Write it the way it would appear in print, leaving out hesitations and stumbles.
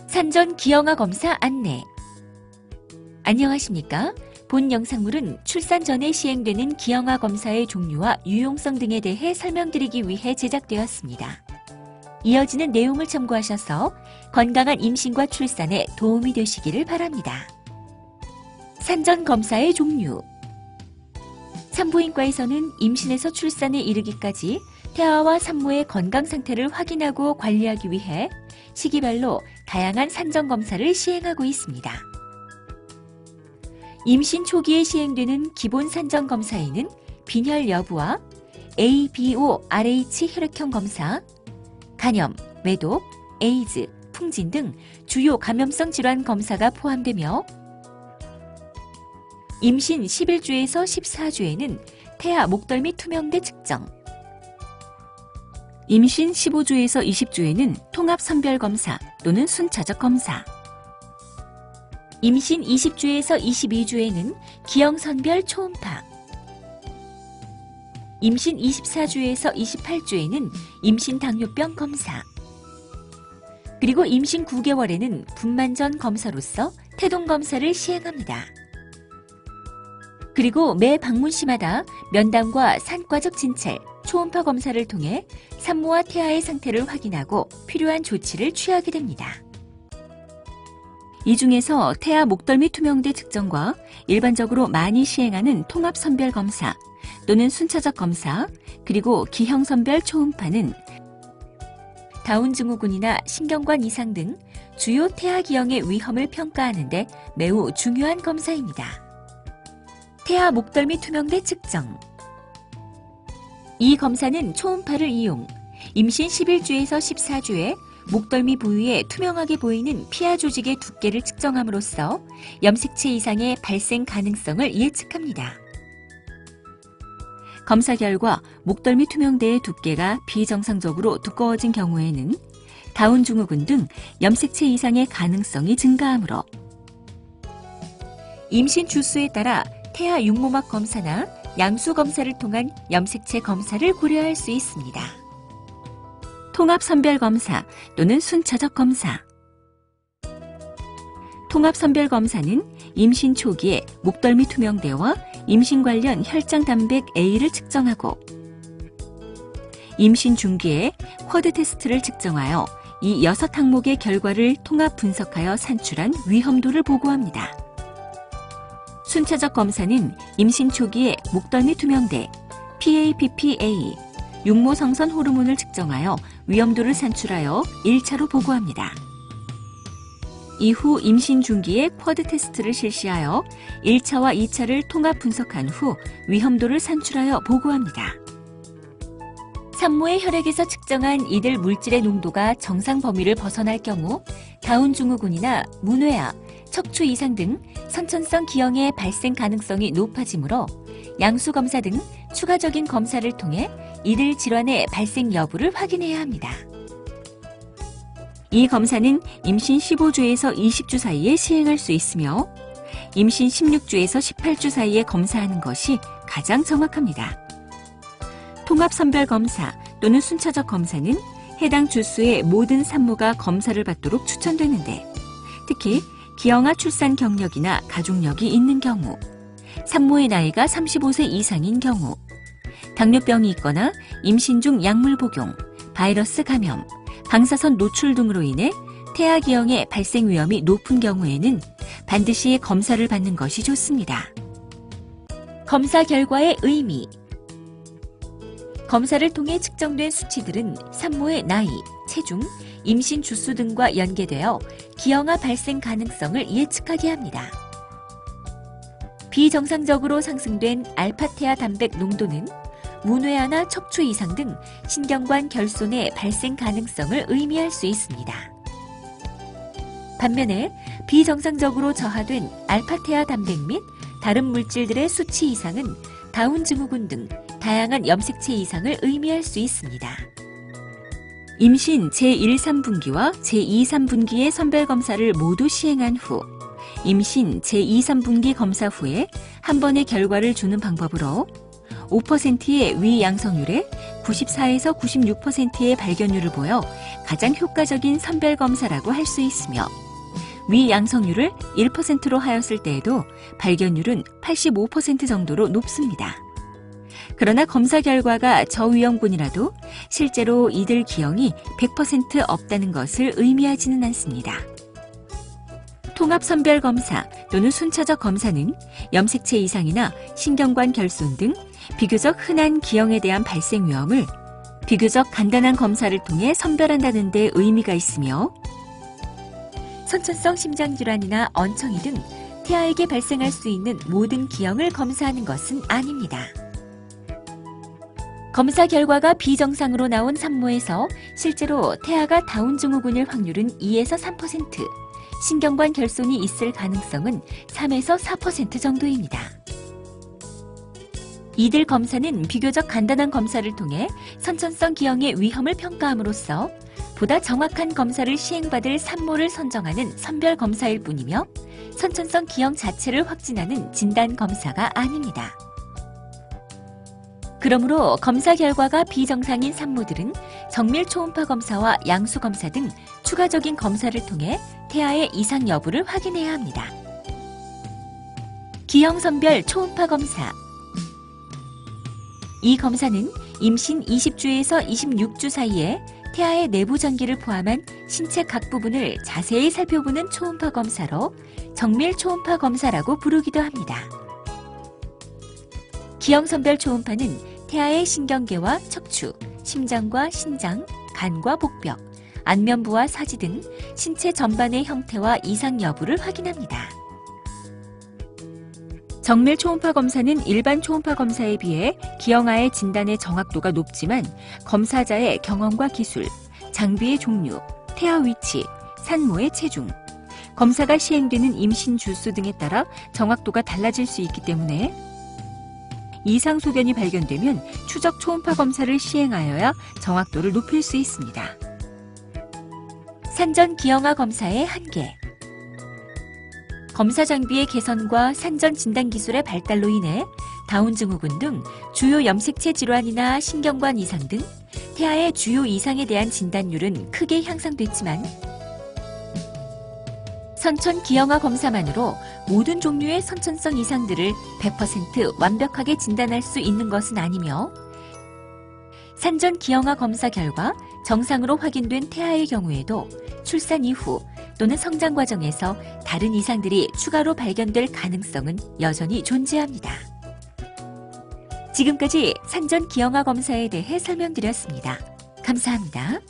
산전 기형아 검사 안내. 안녕하십니까? 본 영상물은 출산 전에 시행되는 기형아 검사의 종류와 유용성 등에 대해 설명드리기 위해 제작되었습니다. 이어지는 내용을 참고하셔서 건강한 임신과 출산에 도움이 되시기를 바랍니다. 산전 검사의 종류. 산부인과에서는 임신에서 출산에 이르기까지 태아와 산모의 건강 상태를 확인하고 관리하기 위해 시기별로 다양한 산전 검사를 시행하고 있습니다. 임신 초기에 시행되는 기본 산전 검사에는 빈혈 여부와 ABO-RH 혈액형 검사, 간염, 외독, 에이즈, 풍진 등 주요 감염성 질환 검사가 포함되며 임신 11주에서 14주에는 태아 목덜미 투명대 측정, 임신 15주에서 20주에는 통합 선별 검사 또는 순차적 검사, 임신 20주에서 22주에는 기형 선별 초음파, 임신 24주에서 28주에는 임신 당뇨병 검사, 그리고 임신 9개월에는 분만 전 검사로서 태동 검사를 시행합니다. 그리고 매 방문 시마다 면담과 산과적 진찰, 초음파 검사를 통해 산모와 태아의 상태를 확인하고 필요한 조치를 취하게 됩니다. 이 중에서 태아 목덜미 투명대 측정과 일반적으로 많이 시행하는 통합 선별 검사 또는 순차적 검사, 그리고 기형 선별 초음파는 다운 증후군이나 신경관 이상 등 주요 태아 기형의 위험을 평가하는 데 매우 중요한 검사입니다. 태아 목덜미 투명대 측정. 이 검사는 초음파를 이용 임신 11주에서 14주에 목덜미 부위에 투명하게 보이는 피하 조직의 두께를 측정함으로써 염색체 이상의 발생 가능성을 예측합니다. 검사 결과 목덜미 투명대의 두께가 비정상적으로 두꺼워진 경우에는 다운 증후군 등 염색체 이상의 가능성이 증가하므로 임신 주수에 따라 태아 육모막 검사나 양수 검사를 통한 염색체 검사를 고려할 수 있습니다. 통합 선별 검사 또는 순차적 검사. 통합 선별 검사는 임신 초기에 목덜미 투명대와 임신 관련 혈장 단백 A를 측정하고 임신 중기에 쿼드 테스트를 측정하여 이 6항목의 결과를 통합 분석하여 산출한 위험도를 보고합니다. 순차적 검사는 임신 초기에 목덜미 투명대, PAPPA, 육모 성선 호르몬을 측정하여 위험도를 산출하여 1차로 보고합니다. 이후 임신 중기에 쿼드 테스트를 실시하여 1차와 2차를 통합 분석한 후 위험도를 산출하여 보고합니다. 산모의 혈액에서 측정한 이들 물질의 농도가 정상 범위를 벗어날 경우 다운 증후군이나 문외아, 척추 이상 등 선천성 기형의 발생 가능성이 높아지므로 양수 검사 등 추가적인 검사를 통해 이들 질환의 발생 여부를 확인해야 합니다. 이 검사는 임신 15주에서 20주 사이에 시행할 수 있으며 임신 16주에서 18주 사이에 검사하는 것이 가장 정확합니다. 통합 선별 검사 또는 순차적 검사는 해당 주수의 모든 산모가 검사를 받도록 추천되는데 특히 기형아 출산 경력이나 가족력이 있는 경우, 산모의 나이가 35세 이상인 경우, 당뇨병이 있거나 임신 중 약물 복용, 바이러스 감염, 방사선 노출 등으로 인해 태아 기형의 발생 위험이 높은 경우에는 반드시 검사를 받는 것이 좋습니다. 검사 결과의 의미. 검사를 통해 측정된 수치들은 산모의 나이, 체중, 임신 주수 등과 연계되어 기형아 발생 가능성을 예측하게 합니다. 비정상적으로 상승된 알파테아 단백 농도는 문외아나 척추 이상 등 신경관 결손의 발생 가능성을 의미할 수 있습니다. 반면에 비정상적으로 저하된 알파테아 단백 및 다른 물질들의 수치 이상은 다운 증후군 등 다양한 염색체 이상을 의미할 수 있습니다. 임신 제1, 3분기와 제2, 3분기의 선별검사를 모두 시행한 후 임신 제2, 3분기 검사 후에 한 번의 결과를 주는 방법으로 5%의 위양성률에 94에서 96%의 발견율을 보여 가장 효과적인 선별검사라고 할 수 있으며 위양성률을 1%로 하였을 때에도 발견율은 85% 정도로 높습니다. 그러나 검사 결과가 저위험군이라도 실제로 이들 기형이 100% 없다는 것을 의미하지는 않습니다. 통합선별검사 또는 순차적 검사는 염색체 이상이나 신경관 결손 등 비교적 흔한 기형에 대한 발생 위험을 비교적 간단한 검사를 통해 선별한다는 데 의미가 있으며 선천성 심장질환이나 얹청이 등 태아에게 발생할 수 있는 모든 기형을 검사하는 것은 아닙니다. 검사 결과가 비정상으로 나온 산모에서 실제로 태아가 다운증후군일 확률은 2에서 3%, 신경관 결손이 있을 가능성은 3에서 4% 정도입니다. 이들 검사는 비교적 간단한 검사를 통해 선천성 기형의 위험을 평가함으로써 보다 정확한 검사를 시행받을 산모를 선정하는 선별 검사일 뿐이며 선천성 기형 자체를 확진하는 진단 검사가 아닙니다. 그러므로 검사 결과가 비정상인 산모들은 정밀 초음파 검사와 양수 검사 등 추가적인 검사를 통해 태아의 이상 여부를 확인해야 합니다. 기형선별 초음파 검사. 이 검사는 임신 20주에서 26주 사이에 태아의 내부 전기를 포함한 신체 각 부분을 자세히 살펴보는 초음파 검사로 정밀 초음파 검사라고 부르기도 합니다. 기형선별 초음파는 태아의 신경계와 척추, 심장과 신장, 간과 복벽, 안면부와 사지 등 신체 전반의 형태와 이상 여부를 확인합니다. 정밀 초음파 검사는 일반 초음파 검사에 비해 기형아의 진단의 정확도가 높지만 검사자의 경험과 기술, 장비의 종류, 태아 위치, 산모의 체중, 검사가 시행되는 임신 주수 등에 따라 정확도가 달라질 수 있기 때문에 이상 소견이 발견되면 추적 초음파 검사를 시행하여야 정확도를 높일 수 있습니다. 산전 기형아 검사의 한계. 검사 장비의 개선과 산전 진단 기술의 발달로 인해 다운증후군 등 주요 염색체 질환이나 신경관 이상 등 태아의 주요 이상에 대한 진단율은 크게 향상됐지만 선천 기형아 검사만으로 모든 종류의 선천성 이상들을 100% 완벽하게 진단할 수 있는 것은 아니며 산전 기형아 검사 결과 정상으로 확인된 태아의 경우에도 출산 이후 또는 성장 과정에서 다른 이상들이 추가로 발견될 가능성은 여전히 존재합니다. 지금까지 산전 기형아 검사에 대해 설명드렸습니다. 감사합니다.